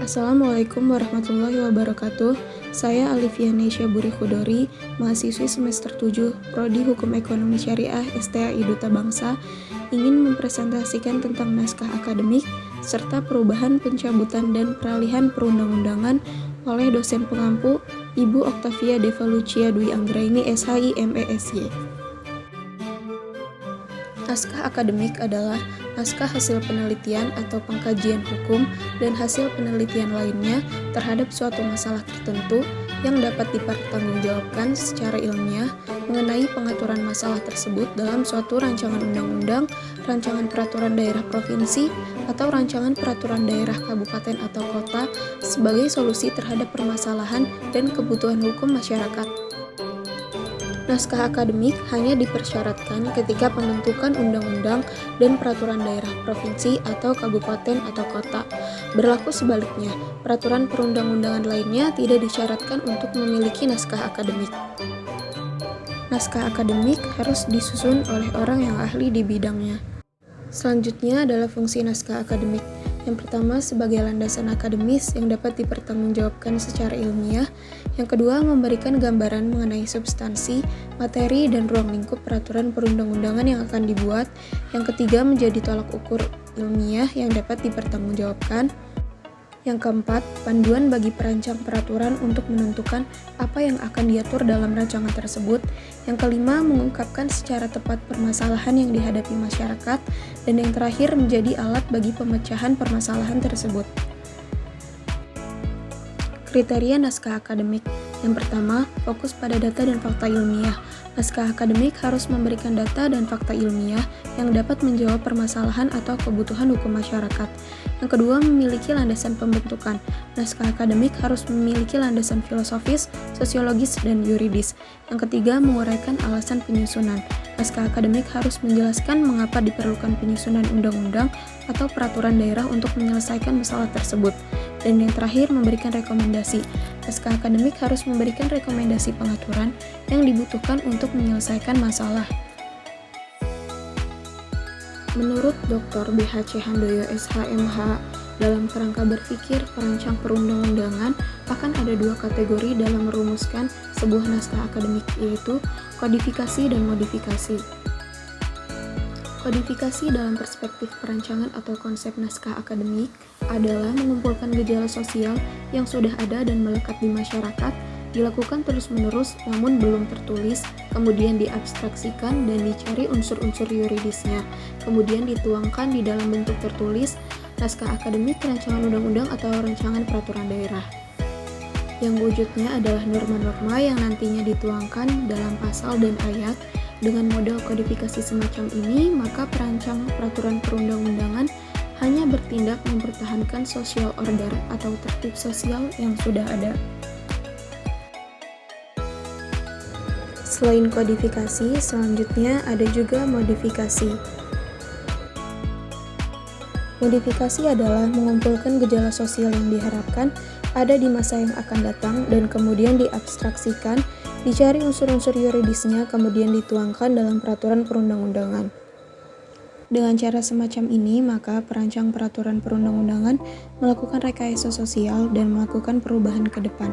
Assalamualaikum warahmatullahi wabarakatuh. Saya Alifiane Syaburi Khudori, mahasiswi semester 7, Prodi Hukum Ekonomi Syariah STAI Duta Bangsa, ingin mempresentasikan tentang naskah akademik serta perubahan, pencabutan, dan peralihan perundang-undangan oleh dosen pengampu Ibu Octavia Deva Lucia Dwi Anggraini SHI MESY. Naskah akademik adalah naskah hasil penelitian atau pengkajian hukum dan hasil penelitian lainnya terhadap suatu masalah tertentu yang dapat dipertanggungjawabkan secara ilmiah mengenai pengaturan masalah tersebut dalam suatu rancangan undang-undang, rancangan peraturan daerah provinsi, atau rancangan peraturan daerah kabupaten atau kota sebagai solusi terhadap permasalahan dan kebutuhan hukum masyarakat. Naskah akademik hanya dipersyaratkan ketika pembentukan undang-undang dan peraturan daerah provinsi atau kabupaten atau kota. Berlaku sebaliknya, peraturan perundang-undangan lainnya tidak disyaratkan untuk memiliki naskah akademik. Naskah akademik harus disusun oleh orang yang ahli di bidangnya. Selanjutnya adalah fungsi naskah akademik. Yang pertama, sebagai landasan akademis yang dapat dipertanggungjawabkan secara ilmiah. Yang kedua, memberikan gambaran mengenai substansi, materi, dan ruang lingkup peraturan perundang-undangan yang akan dibuat. Yang ketiga, menjadi tolak ukur ilmiah yang dapat dipertanggungjawabkan. Yang keempat, panduan bagi perancang peraturan untuk menentukan apa yang akan diatur dalam rancangan tersebut. Yang kelima, mengungkapkan secara tepat permasalahan yang dihadapi masyarakat. Dan yang terakhir, menjadi alat bagi pemecahan permasalahan tersebut. Kriteria naskah akademik. Yang pertama, fokus pada data dan fakta ilmiah. Naskah akademik harus memberikan data dan fakta ilmiah yang dapat menjawab permasalahan atau kebutuhan hukum masyarakat. Yang kedua, memiliki landasan pembentukan. Naskah akademik harus memiliki landasan filosofis, sosiologis, dan yuridis. Yang ketiga, menguraikan alasan penyusunan. Naskah akademik harus menjelaskan mengapa diperlukan penyusunan undang-undang atau peraturan daerah untuk menyelesaikan masalah tersebut. Dan yang terakhir, memberikan rekomendasi. Naskah akademik harus memberikan rekomendasi pengaturan yang dibutuhkan untuk menyelesaikan masalah. Menurut Dr. BHC Handoyo SHMH, dalam kerangka berpikir perancang perundang-undangan akan ada dua kategori dalam merumuskan sebuah naskah akademik, yaitu kodifikasi dan modifikasi. Kodifikasi dalam perspektif perancangan atau konsep naskah akademik adalah mengumpulkan gejala sosial yang sudah ada dan melekat di masyarakat, dilakukan terus-menerus namun belum tertulis, kemudian diabstraksikan dan dicari unsur-unsur yuridisnya, kemudian dituangkan di dalam bentuk tertulis, naskah akademik rancangan undang-undang atau rancangan peraturan daerah. Yang wujudnya adalah norma-norma yang nantinya dituangkan dalam pasal dan ayat. Dengan model kodifikasi semacam ini, maka perancang peraturan perundang-undangan hanya bertindak mempertahankan social order atau tertib sosial yang sudah ada. Selain kodifikasi, selanjutnya ada juga modifikasi. Modifikasi adalah mengumpulkan gejala sosial yang diharapkan ada di masa yang akan datang dan kemudian diabstraksikan, dicari unsur-unsur yuridisnya, kemudian dituangkan dalam peraturan perundang-undangan. Dengan cara semacam ini, maka perancang peraturan perundang-undangan melakukan rekayasa sosial dan melakukan perubahan ke depan.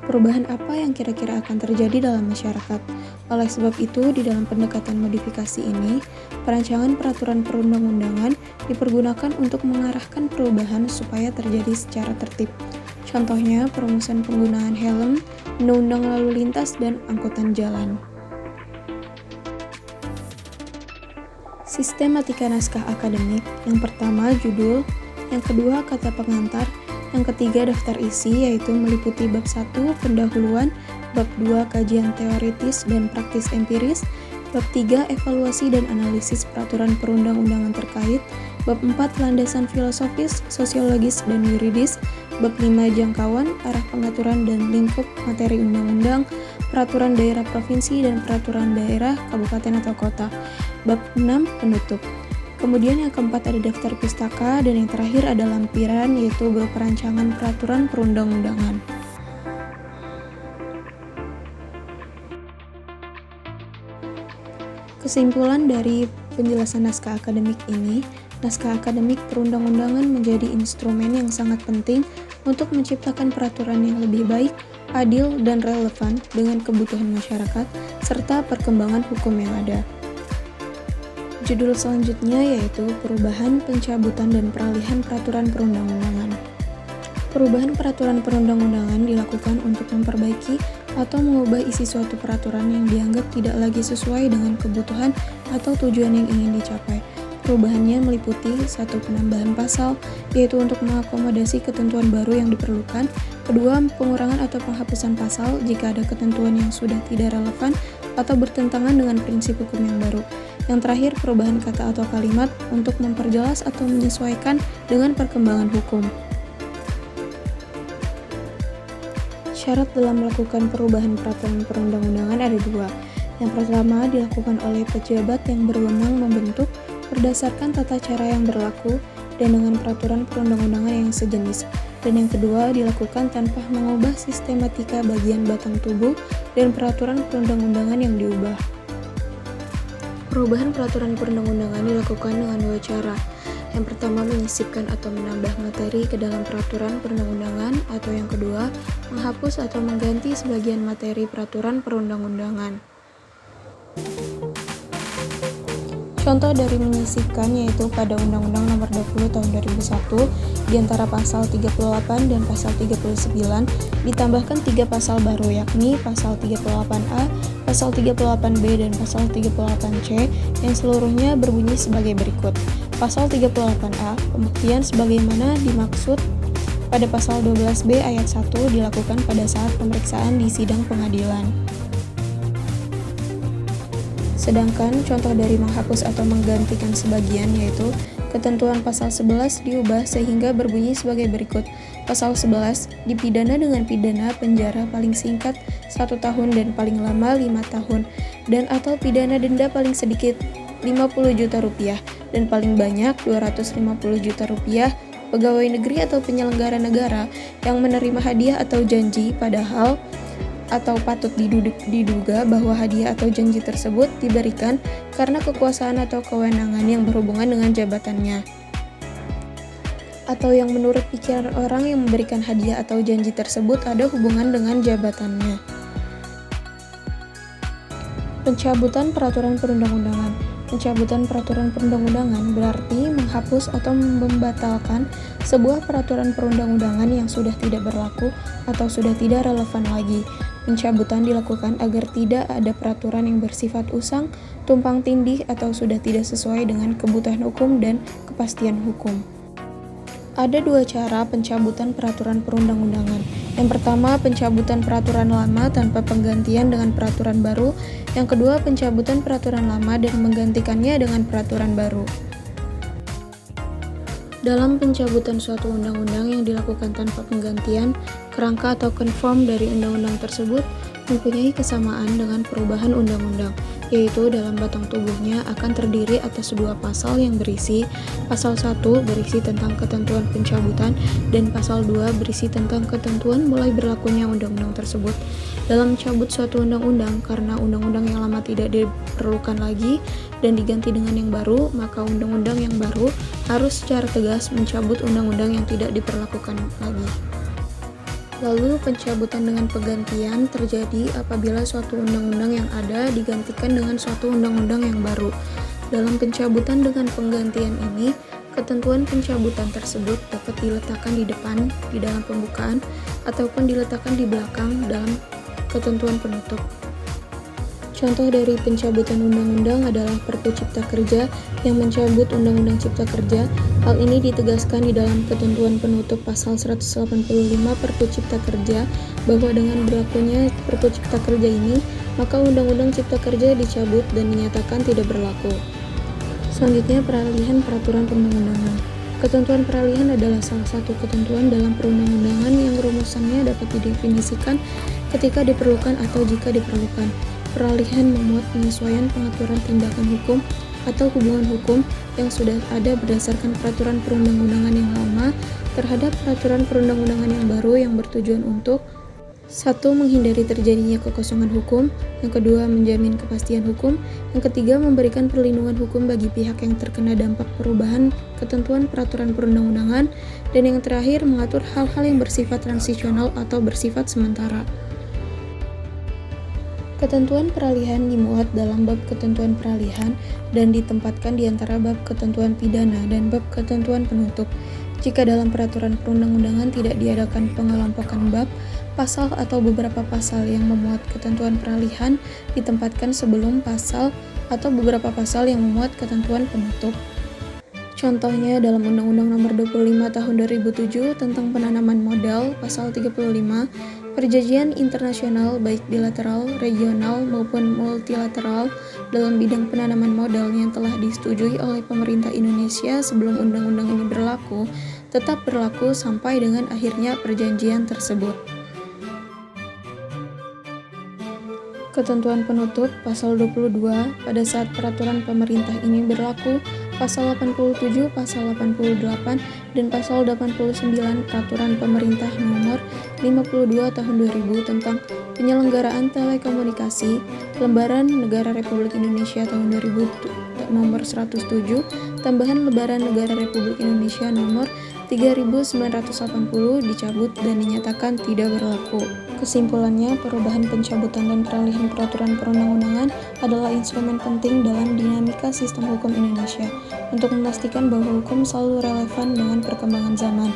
Perubahan apa yang kira-kira akan terjadi dalam masyarakat? Oleh sebab itu, di dalam pendekatan modifikasi ini, perancangan peraturan perundang-undangan dipergunakan untuk mengarahkan perubahan supaya terjadi secara tertib. Contohnya, perumusan penggunaan helm, undang-undang lalu lintas, dan angkutan jalan. Sistematika naskah akademik. Yang pertama, judul. Yang kedua, kata pengantar. Yang ketiga, daftar isi, yaitu meliputi bab 1, pendahuluan, bab 2, kajian teoritis dan praktis empiris, bab 3, evaluasi dan analisis peraturan perundang-undangan terkait, bab 4, landasan filosofis, sosiologis, dan yuridis, bab 5, jangkauan, arah pengaturan dan lingkup materi undang-undang, peraturan daerah provinsi dan peraturan daerah kabupaten atau kota, bab 6, penutup. Kemudian yang keempat ada daftar pustaka, dan yang terakhir ada lampiran, yaitu bab perancangan peraturan perundang-undangan. Kesimpulan dari penjelasan naskah akademik ini, naskah akademik perundang-undangan menjadi instrumen yang sangat penting untuk menciptakan peraturan yang lebih baik, adil, dan relevan dengan kebutuhan masyarakat serta perkembangan hukum yang ada. Judul selanjutnya yaitu Perubahan, Pencabutan, dan Peralihan Peraturan Perundang-undangan. Perubahan peraturan perundang-undangan dilakukan untuk memperbaiki atau mengubah isi suatu peraturan yang dianggap tidak lagi sesuai dengan kebutuhan atau tujuan yang ingin dicapai. Perubahannya meliputi 1. Penambahan pasal, yaitu untuk mengakomodasi ketentuan baru yang diperlukan. 2. Pengurangan atau penghapusan pasal jika ada ketentuan yang sudah tidak relevan atau bertentangan dengan prinsip hukum yang baru. Yang terakhir, perubahan kata atau kalimat untuk memperjelas atau menyesuaikan dengan perkembangan hukum. Syarat dalam melakukan perubahan peraturan perundang-undangan ada 2. Yang pertama, dilakukan oleh pejabat yang berwenang membentuk berdasarkan tata cara yang berlaku dan dengan peraturan perundang-undangan yang sejenis. Dan yang kedua, dilakukan tanpa mengubah sistematika bagian batang tubuh dan peraturan perundang-undangan yang diubah. Perubahan peraturan perundang-undangan dilakukan dengan 2 cara. Yang pertama, menyisipkan atau menambah materi ke dalam peraturan perundang-undangan, atau yang kedua, menghapus atau mengganti sebagian materi peraturan perundang-undangan. Contoh dari menyisipkan yaitu pada Undang-Undang Nomor 20 Tahun 2001 di antara pasal 38 dan pasal 39 ditambahkan 3 pasal baru, yakni pasal 38A, pasal 38B, dan pasal 38C yang seluruhnya berbunyi sebagai berikut. Pasal 38A, pembuktian sebagaimana dimaksud pada pasal 12B ayat 1 dilakukan pada saat pemeriksaan di sidang pengadilan. Sedangkan contoh dari menghapus atau menggantikan sebagian yaitu ketentuan pasal 11 diubah sehingga berbunyi sebagai berikut. Pasal 11 dipidana dengan pidana penjara paling singkat 1 tahun dan paling lama 5 tahun dan atau pidana denda paling sedikit 50 juta rupiah dan paling banyak 250 juta rupiah pegawai negeri atau penyelenggara negara yang menerima hadiah atau janji padahal atau patut diduga bahwa hadiah atau janji tersebut diberikan karena kekuasaan atau kewenangan yang berhubungan dengan jabatannya, atau yang menurut pikiran orang yang memberikan hadiah atau janji tersebut ada hubungan dengan jabatannya. Pencabutan peraturan perundang-undangan. Pencabutan peraturan perundang-undangan berarti menghapus atau membatalkan sebuah peraturan perundang-undangan yang sudah tidak berlaku atau sudah tidak relevan lagi. Pencabutan dilakukan agar tidak ada peraturan yang bersifat usang, tumpang tindih, atau sudah tidak sesuai dengan kebutuhan hukum dan kepastian hukum. Ada 2 cara pencabutan peraturan perundang-undangan. Yang pertama, pencabutan peraturan lama tanpa penggantian dengan peraturan baru. Yang kedua, pencabutan peraturan lama dan menggantikannya dengan peraturan baru. Dalam pencabutan suatu undang-undang yang dilakukan tanpa penggantian, kerangka atau konform dari undang-undang tersebut mempunyai kesamaan dengan perubahan undang-undang, yaitu dalam batang tubuhnya akan terdiri atas 2 pasal yang berisi pasal 1 berisi tentang ketentuan pencabutan dan pasal 2 berisi tentang ketentuan mulai berlakunya undang-undang tersebut. Dalam mencabut suatu undang-undang karena undang-undang yang lama tidak diperlukan lagi dan diganti dengan yang baru, maka undang-undang yang baru harus secara tegas mencabut undang-undang yang tidak diperlakukan lagi. Lalu pencabutan dengan penggantian terjadi apabila suatu undang-undang yang ada digantikan dengan suatu undang-undang yang baru. Dalam pencabutan dengan penggantian ini, ketentuan pencabutan tersebut dapat diletakkan di depan, di dalam pembukaan, ataupun diletakkan di belakang dalam ketentuan penutup. Contoh dari pencabutan undang-undang adalah Perpu Cipta Kerja yang mencabut Undang-Undang Cipta Kerja. Hal ini ditegaskan di dalam ketentuan penutup pasal 185 Perpu Cipta Kerja bahwa dengan berlakunya Perpu Cipta Kerja ini, maka Undang-Undang Cipta Kerja dicabut dan dinyatakan tidak berlaku. Selanjutnya, peralihan peraturan perundang-undangan. Ketentuan peralihan adalah salah satu ketentuan dalam perundang-undangan yang rumusannya dapat didefinisikan ketika diperlukan atau jika diperlukan. Peralihan memuat penyesuaian pengaturan tindakan hukum atau hubungan hukum yang sudah ada berdasarkan peraturan perundang-undangan yang lama terhadap peraturan perundang-undangan yang baru yang bertujuan untuk Satu, menghindari terjadinya kekosongan hukum. Yang kedua, menjamin kepastian hukum. Yang ketiga, memberikan perlindungan hukum bagi pihak yang terkena dampak perubahan ketentuan peraturan perundang-undangan. Dan yang terakhir, mengatur hal-hal yang bersifat transisional atau bersifat sementara. Ketentuan peralihan dimuat dalam bab ketentuan peralihan dan ditempatkan di antara bab ketentuan pidana dan bab ketentuan penutup. Jika dalam peraturan perundang-undangan tidak diadakan pengelompokan bab, pasal atau beberapa pasal yang memuat ketentuan peralihan ditempatkan sebelum pasal atau beberapa pasal yang memuat ketentuan penutup. Contohnya dalam Undang-Undang Nomor 25 Tahun 2007 tentang penanaman modal, pasal 35, perjanjian internasional baik bilateral, regional maupun multilateral dalam bidang penanaman modal yang telah disetujui oleh pemerintah Indonesia sebelum undang-undang ini berlaku, tetap berlaku sampai dengan akhirnya perjanjian tersebut. Ketentuan penutup pasal 22 pada saat peraturan pemerintah ini berlaku, pasal 87, pasal 88, dan pasal 89 peraturan pemerintah nomor 52 tahun 2000 tentang penyelenggaraan telekomunikasi, Lembaran Negara Republik Indonesia tahun 2000 nomor 107, tambahan Lembaran Negara Republik Indonesia nomor 3980 dicabut dan dinyatakan tidak berlaku. Kesimpulannya, perubahan, pencabutan, dan peralihan peraturan perundang-undangan adalah instrumen penting dalam dinamika sistem hukum Indonesia untuk memastikan bahwa hukum selalu relevan dengan perkembangan zaman.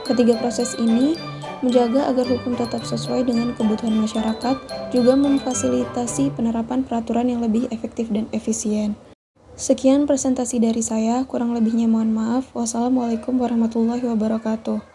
Ketiga proses ini menjaga agar hukum tetap sesuai dengan kebutuhan masyarakat, juga memfasilitasi penerapan peraturan yang lebih efektif dan efisien. Sekian presentasi dari saya, kurang lebihnya mohon maaf. Wassalamualaikum warahmatullahi wabarakatuh.